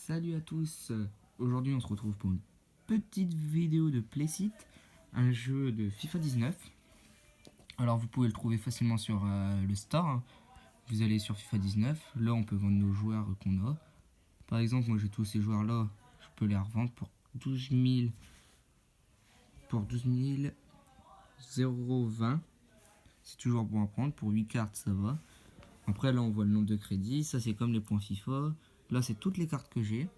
Salut à tous. Aujourd'hui on se retrouve pour une petite vidéo de Playsit, un jeu de FIFA 19. Alors vous pouvez le trouver facilement sur le store, hein. Vous allez sur FIFA 19, là on peut vendre nos joueurs qu'on a. Par exemple moi j'ai tous ces joueurs là, je peux les revendre pour 12 000, pour 12 020. C'est toujours bon à prendre, pour 8 cartes ça va. Après là on voit le nombre de crédits, ça c'est comme les points FIFA. Là c'est toutes les cartes que j'ai.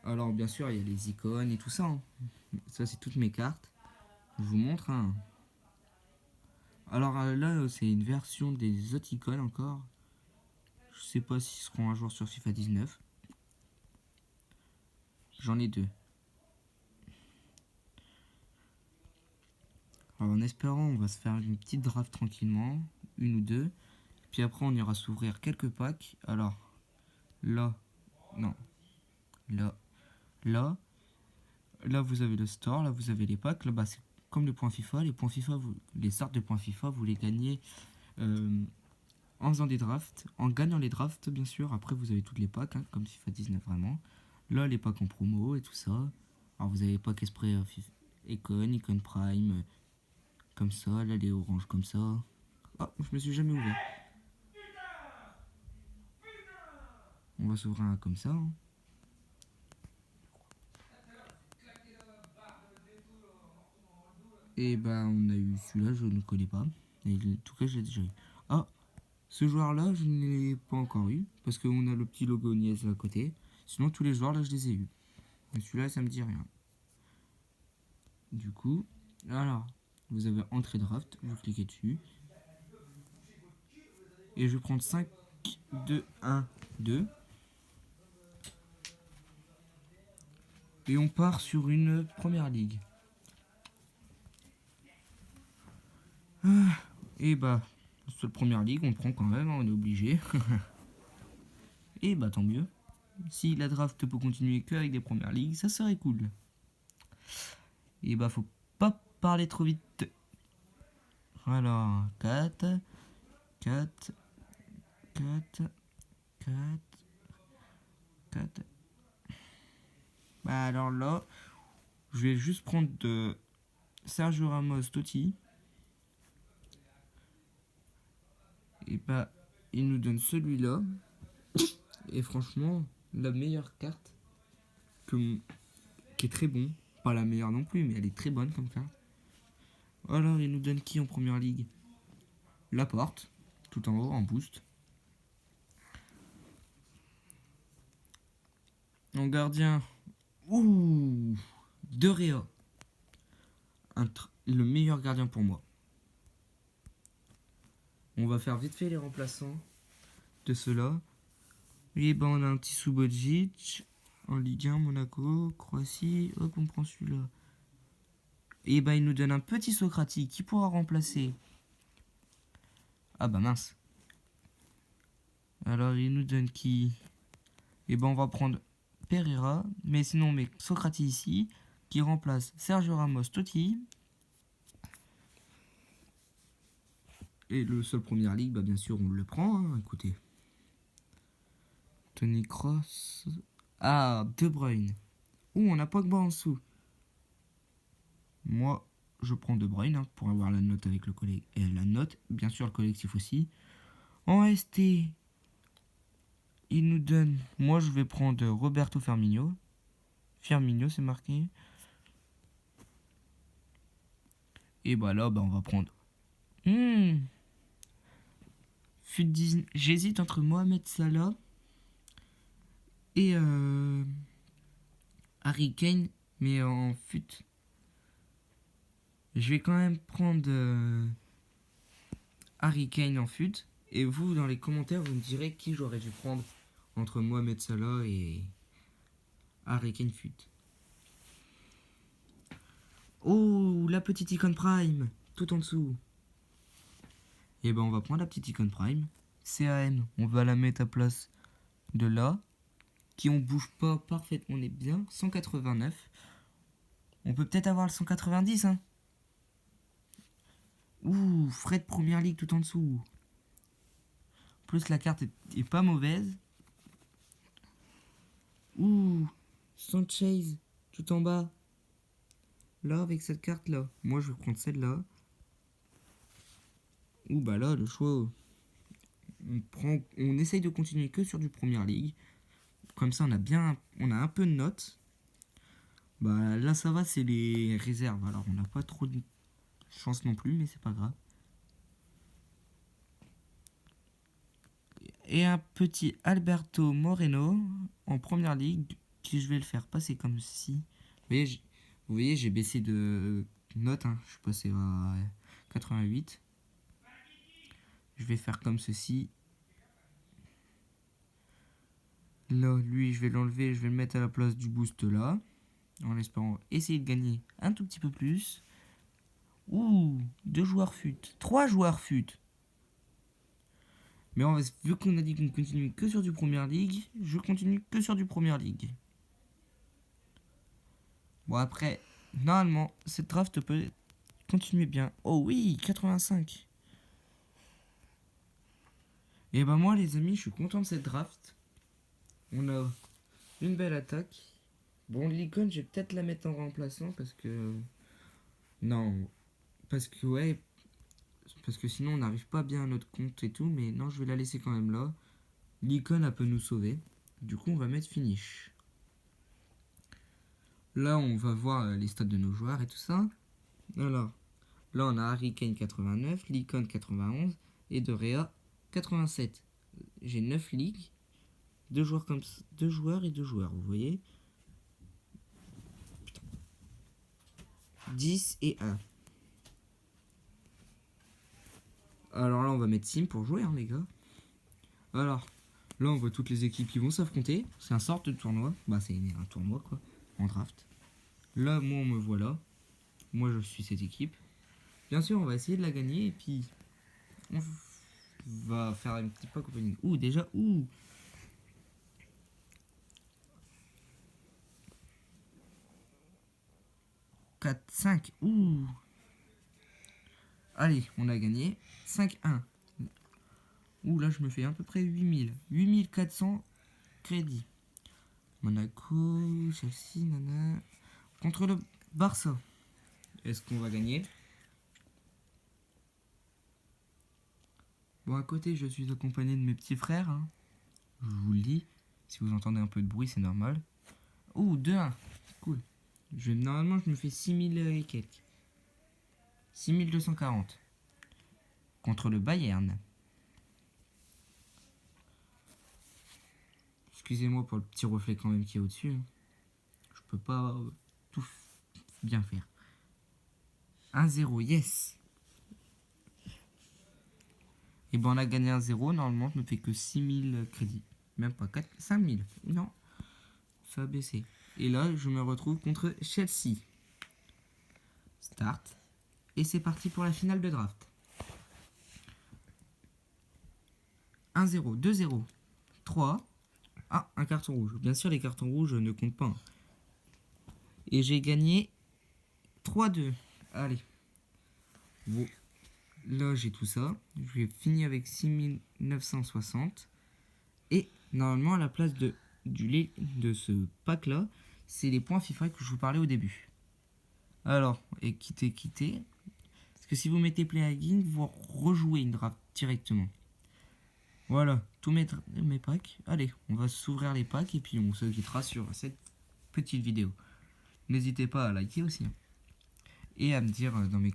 Alors bien sûr il y a les icônes et tout ça, hein. Ça c'est toutes mes cartes. Je vous montre, hein. Alors là c'est une version des autres icônes encore. Je sais pas s'ils seront un jour sur FIFA 19. J'en ai deux. Alors en espérant on va se faire une petite draft tranquillement. Une ou deux. Puis après on ira s'ouvrir quelques packs. Alors là. Non. Là. Là. Là vous avez le store. Là vous avez les packs. Là bas c'est comme les points FIFA. Les points FIFA, les sortes de points FIFA vous les gagnez en faisant des drafts, en gagnant les drafts bien sûr. Après vous avez toutes les packs, hein, comme FIFA 19 vraiment. Là les packs en promo et tout ça. Alors vous avez les packs Esprit Icon Prime, comme ça. Là les oranges comme ça. Ah, je me suis jamais ouvert. On va s'ouvrir un comme ça, hein. Et bah on a eu celui-là, je ne connais pas. Et en tout cas j'ai déjà eu. Ah, ce joueur là je ne l'ai pas encore eu. Parce qu'on a le petit logo Niaise à côté. Sinon tous les joueurs là je les ai eu. Mais celui-là ça me dit rien. Du coup, alors, vous avez entrée draft, vous cliquez dessus. Et je vais prendre 5, 2, 1, 2. Et on part sur une première ligue. Et bah, cette première ligue, on prend quand même, on est obligé. Et bah, tant mieux. Si la draft peut continuer qu'avec des premières ligues, ça serait cool. Et bah, faut pas parler trop vite. Alors, 4, 4, 4, 4, 4. Bah, alors là, je vais juste prendre de Sergio Ramos Totti. Et bah, il nous donne celui-là. Et franchement, la meilleure carte qui est très bon. Pas la meilleure non plus, mais elle est très bonne comme carte. Alors, il nous donne qui en première ligue? Laporte, tout en haut, en boost. En gardien, ouh, De Réa. Le meilleur gardien pour moi. On va faire vite fait les remplaçants de ceux-là. Et ben on a un petit Subodzic en Ligue 1, Monaco, Croatie. Hop, on prend celui-là. Et ben il nous donne un petit Socratique qui pourra remplacer. Ah bah mince. Alors il nous donne qui? Et ben on va prendre Pereira. Mais sinon on met Socratique ici, qui remplace Sergio Ramos Totti. Et le seul première ligue, bah bien sûr on le prend, hein, écoutez. Tony Kroos. Ah, De Bruyne. Ouh, on a Pogba en dessous. Moi, je prends De Bruyne, hein, pour avoir la note avec le collègue. Et la note, bien sûr, le collectif aussi. En ST, il nous donne. Moi, je vais prendre Roberto Firmino. Firmino, c'est marqué. Et bah là, bah, on va prendre. J'hésite entre Mohamed Salah et Harry Kane, mais en fut. Je vais quand même prendre Harry Kane en fut. Et vous, dans les commentaires, vous me direz qui j'aurais dû prendre entre Mohamed Salah et Harry Kane fut. Oh, la petite icône Prime, tout en dessous. Et ben on va prendre la petite icône Prime. CAN, on va la mettre à place de là. Qui on bouge pas parfaitement, on est bien. 189. On peut peut-être avoir le 190, hein. Ouh, Fred Première Ligue tout en dessous. Plus la carte est pas mauvaise. Ouh, Sanchez, tout en bas. Là, avec cette carte-là. Moi, je vais prendre celle-là. Ouh, bah là, le choix. On essaye de continuer que sur du Premier League. Comme ça, on a un peu de notes. Bah là, ça va, c'est les réserves. Alors, on n'a pas trop de chance non plus, mais c'est pas grave. Et un petit Alberto Moreno en Première Ligue, qui je vais le faire passer comme ceci. Vous voyez, j'ai baissé de note, hein. Je suis passé à 88. Je vais faire comme ceci. Là, lui, je vais l'enlever, je vais le mettre à la place du boost là, en espérant essayer de gagner un tout petit peu plus. Ouh, 2 joueurs fut, 3 joueurs fut. Mais vu qu'on a dit qu'on continue que sur du Premier League, je continue que sur du Premier League. Bon après, normalement, cette draft peut continuer bien. Oh oui, 85. Et ben moi les amis, je suis content de cette draft. On a une belle attaque. Bon, l'icône, je vais peut-être la mettre en remplaçant parce que... Non, parce que ouais, parce que sinon on n'arrive pas bien à notre compte et tout. Mais non, je vais la laisser quand même là. L'icône, elle peut nous sauver. Du coup, on va mettre finish. Là, on va voir les stats de nos joueurs et tout ça. Alors, là, on a Harry Kane 89, Licon 91 et De Rea 87. J'ai 9 ligues, 2 joueurs comme 2 joueurs et 2 joueurs, vous voyez. 10 et 1. Alors là, on va mettre Sim pour jouer, hein, les gars. Alors, là, on voit toutes les équipes qui vont s'affronter. C'est un sorte de tournoi. Bah, c'est un tournoi, quoi, en draft. Là, moi, on me voit là. Moi, je suis cette équipe. Bien sûr, on va essayer de la gagner et puis on va faire un petit pack opening. Ouh, déjà, ouh. 4, 5, ouh. Allez, on a gagné. 5-1. Ouh, là, je me fais à peu près 8000. 8400 crédits. Monaco, Chelsea, nana. Contre le Barça. Est-ce qu'on va gagner? Bon, à côté, je suis accompagné de mes petits frères, hein. Je vous le dis. Si vous entendez un peu de bruit, c'est normal. Ouh, 2-1. Cool. Normalement, je me fais 6000 et quelques. 6240. Contre le Bayern. Excusez-moi pour le petit reflet quand même qui est au-dessus. Je peux pas tout bien faire. 1-0, yes. Et ben on a gagné 1-0. Normalement, je me fais que 6000 crédits. Même pas 4, 5000. Non, ça a baissé. Et là, je me retrouve contre Chelsea. Start. Et c'est parti pour la finale de draft. 1-0, 2-0, 3. Ah, un carton rouge. Bien sûr, les cartons rouges ne comptent pas. Et j'ai gagné 3-2. Allez. Bon. Là, j'ai tout ça. Je vais finir avec 6960. Et normalement, à la place de ce pack-là, c'est les points FIFA que je vous parlais au début. Alors, et quitter. Parce que si vous mettez play again, vous rejouez une draft directement. Voilà, tous mes packs. Allez, on va s'ouvrir les packs et puis on se quittera sur cette petite vidéo. N'hésitez pas à liker aussi. Et à me dire dans mes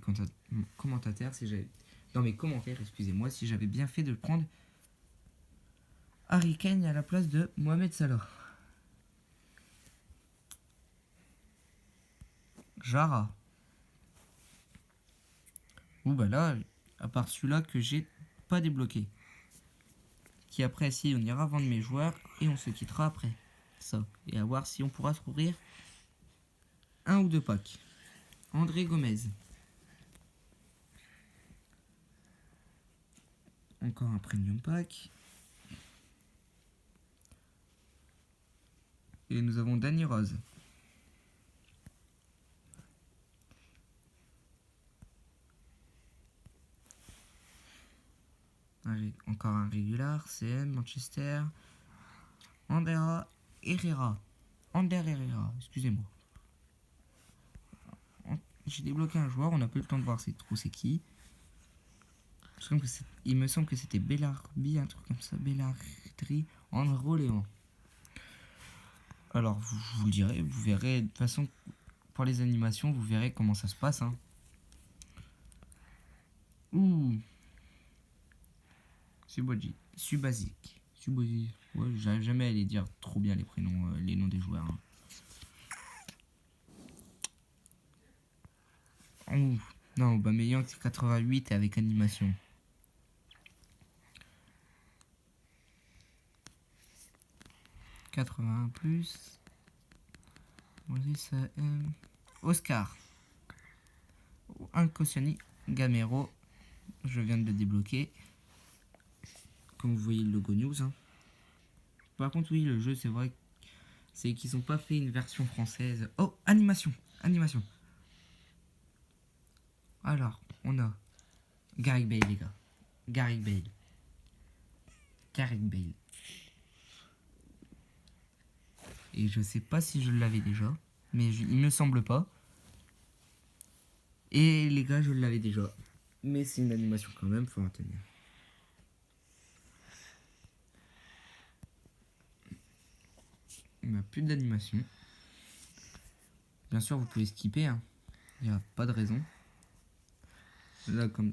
commentaires si j'avais... Dans mes commentaires, excusez-moi, si j'avais bien fait de prendre Harry Kane à la place de Mohamed Salah. Jara. Ou bah là, à part celui-là que j'ai pas débloqué. Qui après, si on ira vendre mes joueurs et on se quittera après. Ça. Et à voir si on pourra se couvrir un ou deux packs. André Gomez. Encore un premium pack. Et nous avons Danny Rose. Encore un régular. CM, Manchester. Andrea Herrera. Ander Herrera, excusez-moi. J'ai débloqué un joueur, on n'a pas eu le temps de voir c'est qui. Il me semble que c'était Bellarbi, un truc comme ça, Bellardri, Andro Léon. Alors, je vous le dirai, vous verrez, de toute façon, pour les animations, vous verrez comment ça se passe. Hein. Ouh, Subasic. Ouais, j'arrive jamais à les dire trop bien les prénoms, les noms des joueurs. Hein. Ouh, non, Aubameyang c'est 88 et avec animation. « 81 plus. Oscar. Un Koscielny. Gamero. Je viens de le débloquer. Comme vous voyez le logo news. Hein. Par contre, oui, le jeu, c'est vrai. C'est qu'ils n'ont pas fait une version française. Oh, animation. Animation. Alors, on a Gareth Bale, les gars. Gareth Bale. Et je sais pas si je l'avais déjà. Mais il me semble pas. Et les gars, je l'avais déjà. Mais c'est une animation quand même, faut retenir. Il n'y a plus d'animation. Bien sûr, vous pouvez skipper. Hein. Il n'y a pas de raison. Là, comme...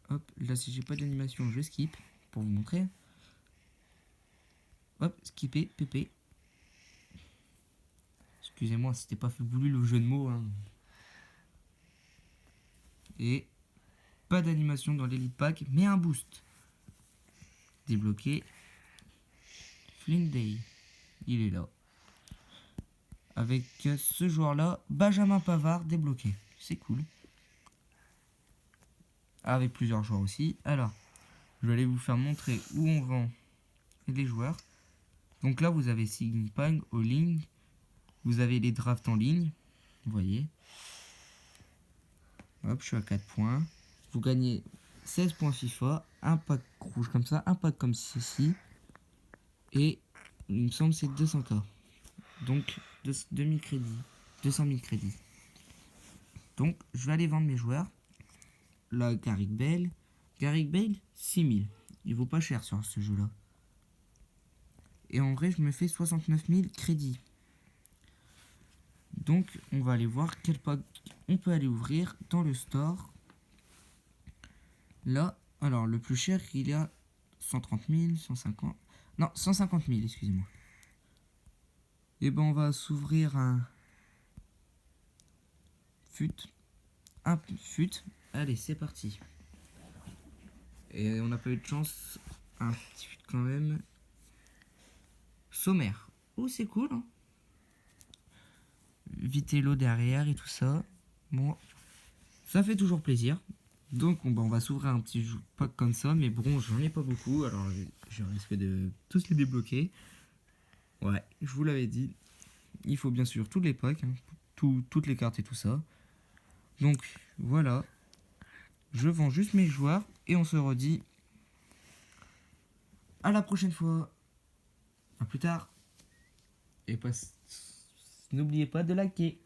Hop, là, si j'ai pas d'animation, je skip. Pour vous montrer. Hop, skipper, pp. Excusez-moi, c'était pas fait voulu le jeu de mots. Hein. Et pas d'animation dans l'Elite Pack, mais un boost. Débloqué. Flynn, il est là. Avec ce joueur-là, Benjamin Pavard débloqué. C'est cool. Avec plusieurs joueurs aussi. Alors, je vais aller vous faire montrer où on vend les joueurs. Donc là, vous avez Sigpang, All-In. Vous avez les drafts en ligne. Vous voyez. Hop, je suis à 4 points. Vous gagnez 16 points FIFA. Un pack rouge comme ça. Un pack comme ceci. Et il me semble que c'est 200K. Donc 2000 crédits. 200 000 crédits. Donc je vais aller vendre mes joueurs. Là, Gareth Bale. 6000. Il vaut pas cher sur ce jeu-là. Et en vrai, je me fais 69 000 crédits. Donc, on va aller voir quel pack on peut aller ouvrir dans le store. Là, alors le plus cher, il est à 130 000, 150... Non, 150 000, excusez-moi. Et ben, on va s'ouvrir un fut. Allez, c'est parti. Et on n'a pas eu de chance. Un petit fut quand même. Sommaire. Oh, c'est cool, hein. Vitello derrière et tout ça. Bon, ça fait toujours plaisir. Donc on va s'ouvrir un petit pack comme ça. Mais bon, j'en ai pas beaucoup. Alors je risque de tous les débloquer. Ouais, je vous l'avais dit. Il faut bien sûr tous les packs. Hein, toutes les cartes et tout ça. Donc voilà. Je vends juste mes joueurs. Et on se redit à la prochaine fois. À plus tard. Et n'oubliez pas de liker.